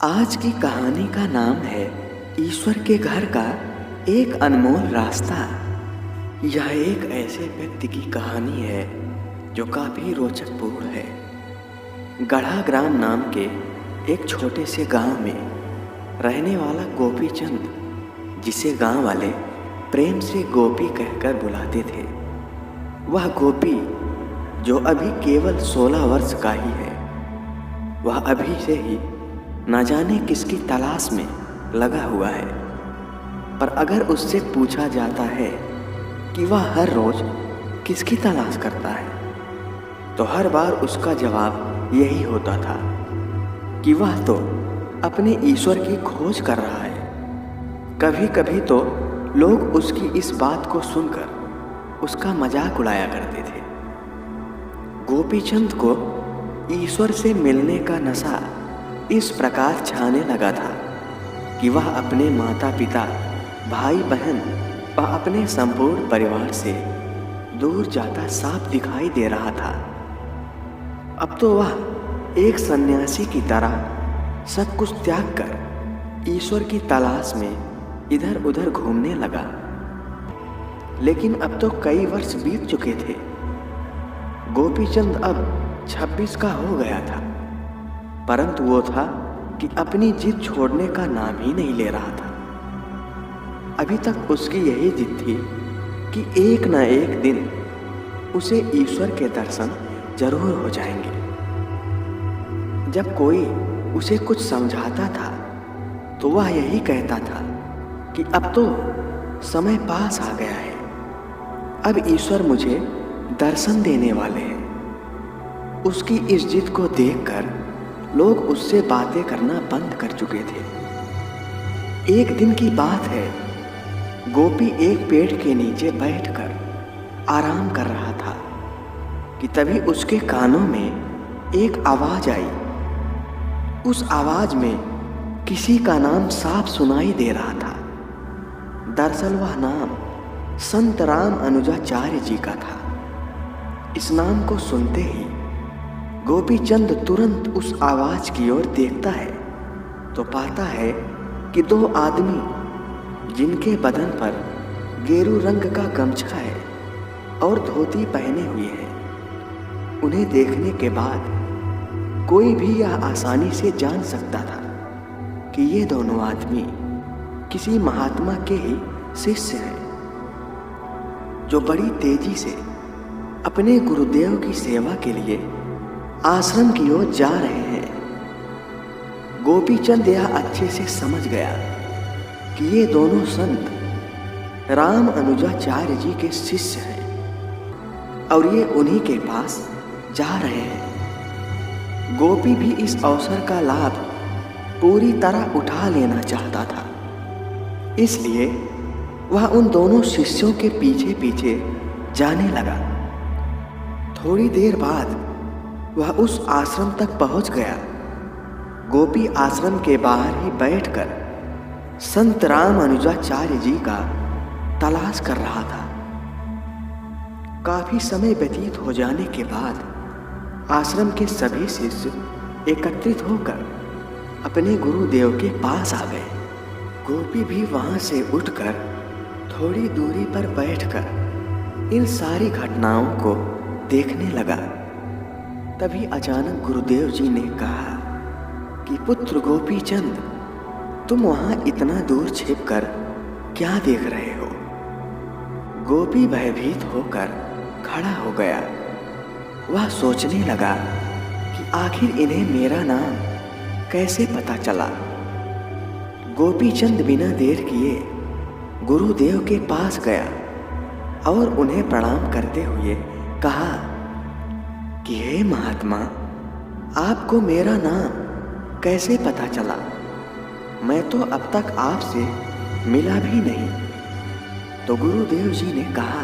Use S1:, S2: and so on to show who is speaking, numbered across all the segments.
S1: आज की कहानी का नाम है ईश्वर के घर का एक अनमोल रास्ता। यह एक ऐसे व्यक्ति की कहानी है जो काफ़ी रोचकपूर्ण है। गढ़ा ग्राम नाम के एक छोटे से गांव में रहने वाला गोपी चंद, जिसे गांव वाले प्रेम से गोपी कहकर बुलाते थे, वह गोपी जो अभी केवल 16 वर्ष का ही है, वह अभी से ही न जाने किसकी तलाश में लगा हुआ है। पर अगर उससे पूछा जाता है कि वह हर रोज किसकी तलाश करता है, तो हर बार उसका जवाब यही होता था कि वह तो अपने ईश्वर की खोज कर रहा है। कभी कभी तो लोग उसकी इस बात को सुनकर उसका मजाक उड़ाया करते थे। गोपीचंद को ईश्वर से मिलने का नशा इस प्रकार छाने लगा था कि वह अपने माता पिता, भाई बहन व अपने संपूर्ण परिवार से दूर जाता साफ दिखाई दे रहा था। अब तो वह एक सन्यासी की तरह सब कुछ त्याग कर ईश्वर की तलाश में इधर उधर घूमने लगा। लेकिन अब तो कई वर्ष बीत चुके थे। गोपीचंद अब 26 का हो गया था, परंतु वो था कि अपनी जिद छोड़ने का नाम ही नहीं ले रहा था। अभी तक उसकी यही जिद थी कि एक न एक दिन उसे ईश्वर के दर्शन जरूर हो जाएंगे। जब कोई उसे कुछ समझाता था तो वह यही कहता था कि अब तो समय पास आ गया है, अब ईश्वर मुझे दर्शन देने वाले हैं। उसकी इस जिद को देखकर लोग उससे बातें करना बंद कर चुके थे। एक दिन की बात है, गोपी एक पेड़ के नीचे बैठकर आराम कर रहा था कि तभी उसके कानों में एक आवाज आई। उस आवाज में किसी का नाम साफ सुनाई दे रहा था। दरअसल वह नाम संत राम अनुजाचार्य जी का था। इस नाम को सुनते ही गोपीचंद तुरंत उस आवाज की ओर देखता है तो पाता है कि दो आदमी, जिनके बदन पर गेरू रंग का गमछा है और धोती पहने हुए हैं, उन्हें देखने के बाद कोई भी यह आसानी से जान सकता था कि ये दोनों आदमी किसी महात्मा के ही शिष्य हैं, जो बड़ी तेजी से अपने गुरुदेव की सेवा के लिए आश्रम की ओर जा रहे हैं। गोपीचंद यह अच्छे से समझ गया कि ये दोनों संत राम अनुजाचार्य जी के शिष्य हैं और ये उन्हीं के पास जा रहे हैं। गोपी भी इस अवसर का लाभ पूरी तरह उठा लेना चाहता था, इसलिए वह उन दोनों शिष्यों के पीछे पीछे जाने लगा। थोड़ी देर बाद वह उस आश्रम तक पहुंच गया। गोपी आश्रम के बाहर ही बैठकर संत राम अनुजाचार्य जी का तलाश कर रहा था। काफी समय व्यतीत हो जाने के बाद आश्रम के सभी शिष्य एकत्रित होकर अपने गुरुदेव के पास आ गए। गोपी भी वहां से उठकर थोड़ी दूरी पर बैठकर इन सारी घटनाओं को देखने लगा। तभी अचानक गुरुदेव जी ने कहा कि पुत्र गोपीचंद, तुम वहां इतना दूर छिपकर क्या देख रहे हो? गोपी भयभीत होकर खड़ा हो गया। वह सोचने लगा कि आखिर इन्हें मेरा नाम कैसे पता चला। गोपीचंद बिना देर किए गुरुदेव के पास गया और उन्हें प्रणाम करते हुए कहा कि हे महात्मा, आपको मेरा नाम कैसे पता चला? मैं तो अब तक आपसे मिला भी नहीं। तो गुरुदेव जी ने कहा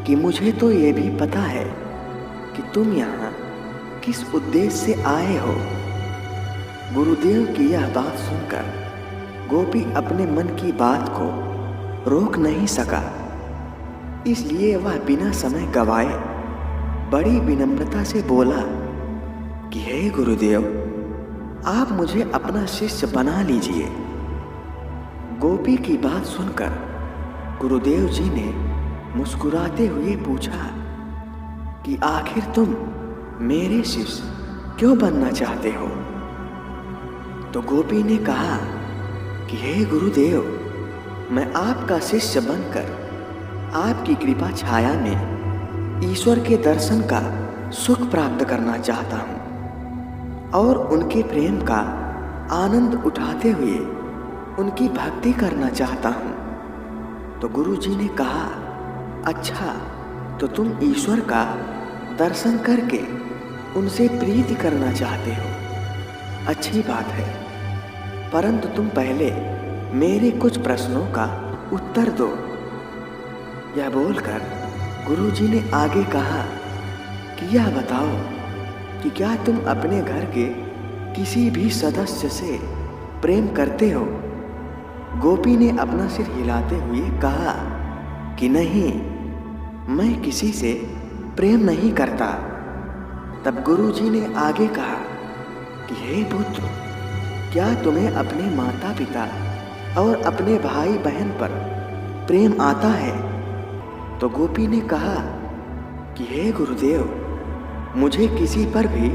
S1: कि मुझे तो ये भी पता है कि तुम यहाँ किस उद्देश्य से आए हो। गुरुदेव की यह बात सुनकर गोपी अपने मन की बात को रोक नहीं सका, इसलिए वह बिना समय गवाए बड़ी विनम्रता से बोला कि हे गुरुदेव, आप मुझे अपना शिष्य बना लीजिए। गोपी की बात सुनकर गुरुदेव जी ने मुस्कुराते हुए पूछा कि आखिर तुम मेरे शिष्य क्यों बनना चाहते हो? तो गोपी ने कहा कि हे गुरुदेव, मैं आपका शिष्य बनकर आपकी कृपा छाया में ईश्वर के दर्शन का सुख प्राप्त करना चाहता हूँ और उनके प्रेम का आनंद उठाते हुए उनकी भक्ति करना चाहता हूँ। तो गुरु जी ने कहा, अच्छा, तो तुम ईश्वर का दर्शन करके उनसे प्रीति करना चाहते हो। अच्छी बात है, परंतु तुम पहले मेरे कुछ प्रश्नों का उत्तर दो। यह बोलकर गुरु जी ने आगे कहा कि यह बताओ कि क्या तुम अपने घर के किसी भी सदस्य से प्रेम करते हो? गोपी ने अपना सिर हिलाते हुए कहा कि नहीं, मैं किसी से प्रेम नहीं करता। तब गुरु जी ने आगे कहा कि हे पुत्र, क्या तुम्हें अपने माता पिता और अपने भाई बहन पर प्रेम आता है? तो गोपी ने कहा कि हे गुरुदेव, मुझे किसी पर भी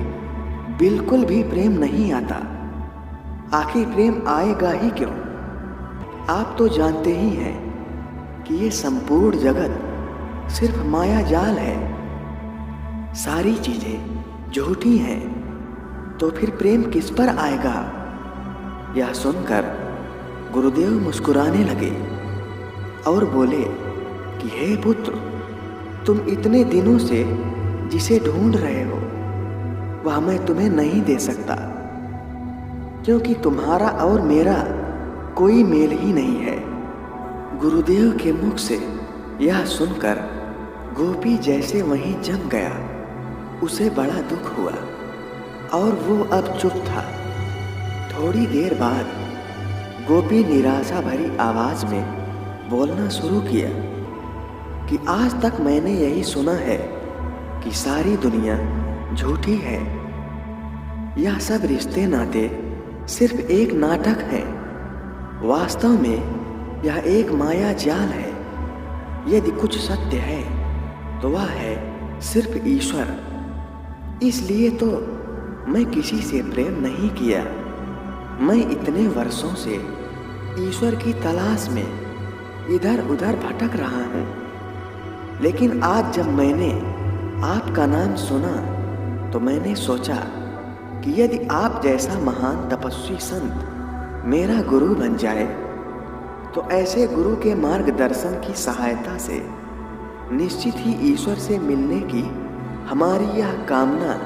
S1: बिल्कुल भी प्रेम नहीं आता। आखिर प्रेम आएगा ही क्यों? आप तो जानते ही हैं कि ये संपूर्ण जगत सिर्फ माया जाल है। सारी चीजें झूठी हैं, तो फिर प्रेम किस पर आएगा? यह सुनकर गुरुदेव मुस्कुराने लगे और बोले कि हे पुत्र, तुम इतने दिनों से जिसे ढूंढ रहे हो वह मैं तुम्हें नहीं दे सकता, क्योंकि तुम्हारा और मेरा कोई मेल ही नहीं है। गुरुदेव के मुख से यह सुनकर गोपी जैसे वहीं जम गया। उसे बड़ा दुख हुआ और वो अब चुप था। थोड़ी देर बाद गोपी निराशा भरी आवाज में बोलना शुरू किया कि आज तक मैंने यही सुना है कि सारी दुनिया झूठी है। यह सब रिश्ते नाते सिर्फ एक नाटक है। वास्तव में यह एक माया जाल है। यदि कुछ सत्य है तो वह है सिर्फ ईश्वर। इसलिए तो मैं किसी से प्रेम नहीं किया। मैं इतने वर्षों से ईश्वर की तलाश में इधर उधर भटक रहा हूँ, लेकिन आज जब मैंने आपका नाम सुना तो मैंने सोचा कि यदि आप जैसा महान तपस्वी संत मेरा गुरु बन जाए तो ऐसे गुरु के मार्गदर्शन की सहायता से निश्चित ही ईश्वर से मिलने की हमारी यह कामना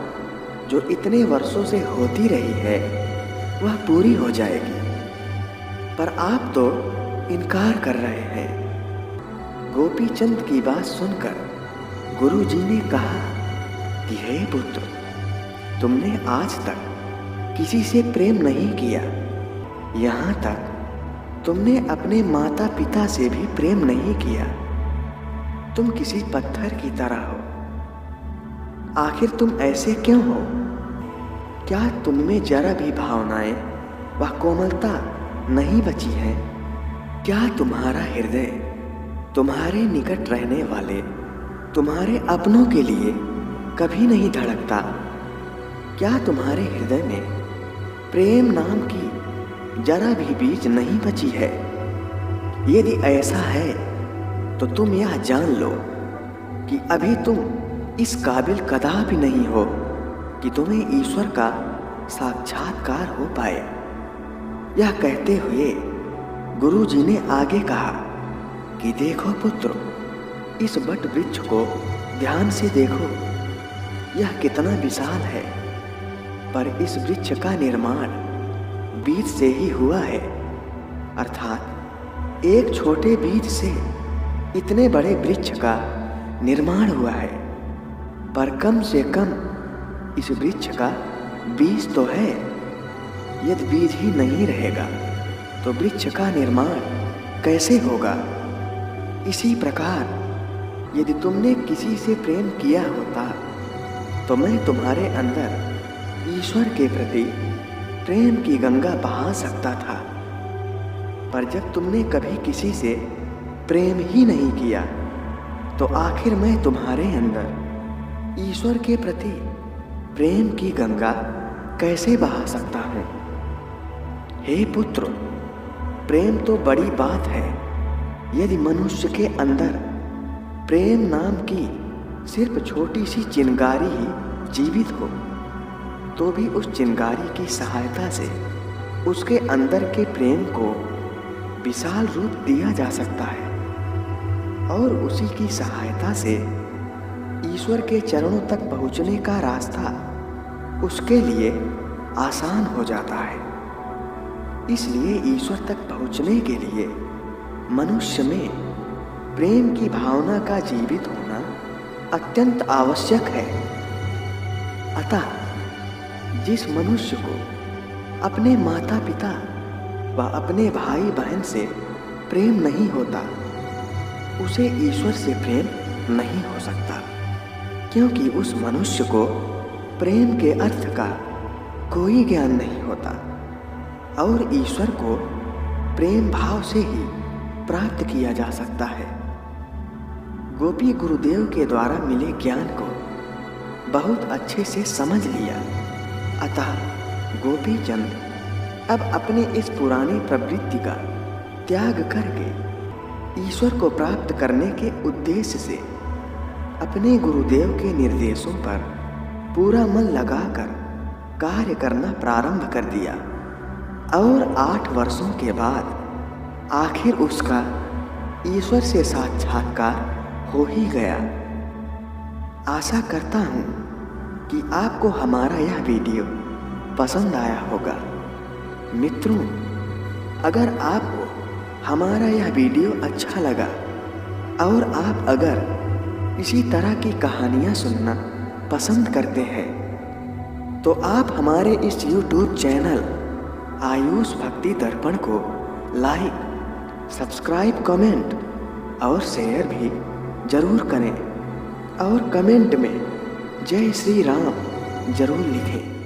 S1: जो इतने वर्षों से होती रही है वह पूरी हो जाएगी। पर आप तो इनकार कर रहे हैं। गोपी चंद की बात सुनकर गुरु जी ने कहा कि हे पुत्र, तुमने आज तक किसी से प्रेम नहीं किया। यहाँ तक तुमने अपने माता पिता से भी प्रेम नहीं किया। तुम किसी पत्थर की तरह हो। आखिर तुम ऐसे क्यों हो? क्या तुममें जरा भी भावनाएं व कोमलता नहीं बची है? क्या तुम्हारा हृदय तुम्हारे निकट रहने वाले तुम्हारे अपनों के लिए कभी नहीं धड़कता? क्या तुम्हारे हृदय में प्रेम नाम की जरा भी बीज नहीं बची है? यदि ऐसा है तो तुम यह जान लो कि अभी तुम इस काबिल कदापि नहीं हो कि तुम्हें ईश्वर का साक्षात्कार हो पाए। यह कहते हुए गुरु जी ने आगे कहा कि देखो पुत्र, इस वट वृक्ष को ध्यान से देखो। यह कितना विशाल है, पर इस वृक्ष का निर्माण बीज से ही हुआ है। अर्थात एक छोटे बीज से इतने बड़े वृक्ष का निर्माण हुआ है। पर कम से कम इस वृक्ष का बीज तो है। यदि बीज ही नहीं रहेगा तो वृक्ष का निर्माण कैसे होगा? इसी प्रकार यदि तुमने किसी से प्रेम किया होता तो मैं तुम्हारे अंदर ईश्वर के प्रति प्रेम की गंगा बहा सकता था। पर जब तुमने कभी किसी से प्रेम ही नहीं किया तो आखिर मैं तुम्हारे अंदर ईश्वर के प्रति प्रेम की गंगा कैसे बहा सकता हूँ? हे पुत्र, प्रेम तो बड़ी बात है। यदि मनुष्य के अंदर प्रेम नाम की सिर्फ छोटी सी चिंगारी ही जीवित हो तो भी उस चिंगारी की सहायता से उसके अंदर के प्रेम को विशाल रूप दिया जा सकता है और उसी की सहायता से ईश्वर के चरणों तक पहुंचने का रास्ता उसके लिए आसान हो जाता है। इसलिए ईश्वर तक पहुंचने के लिए मनुष्य में प्रेम की भावना का जीवित होना अत्यंत आवश्यक है। अतः जिस मनुष्य को अपने माता पिता व अपने भाई बहन से प्रेम नहीं होता उसे ईश्वर से प्रेम नहीं हो सकता, क्योंकि उस मनुष्य को प्रेम के अर्थ का कोई ज्ञान नहीं होता और ईश्वर को प्रेम भाव से ही प्राप्त किया जा सकता है। गोपी गुरुदेव के द्वारा मिले ज्ञान को बहुत अच्छे से समझ लिया। अतः गोपी चंद अब अपने इस पुरानी प्रवृत्ति का त्याग करके ईश्वर को प्राप्त करने के उद्देश्य से अपने गुरुदेव के निर्देशों पर पूरा मन लगाकर कार्य करना प्रारंभ कर दिया और 8 वर्षों के बाद आखिर उसका ईश्वर से साक्षात्कार हो ही गया। आशा करता हूँ कि आपको हमारा यह वीडियो पसंद आया होगा। मित्रों, अगर आपको हमारा यह वीडियो अच्छा लगा और आप अगर इसी तरह की कहानियाँ सुनना पसंद करते हैं तो आप हमारे इस YouTube चैनल आयुष भक्ति दर्पण को लाइक, सब्सक्राइब, कमेंट और शेयर भी जरूर करें और कमेंट में जय श्री राम जरूर लिखें।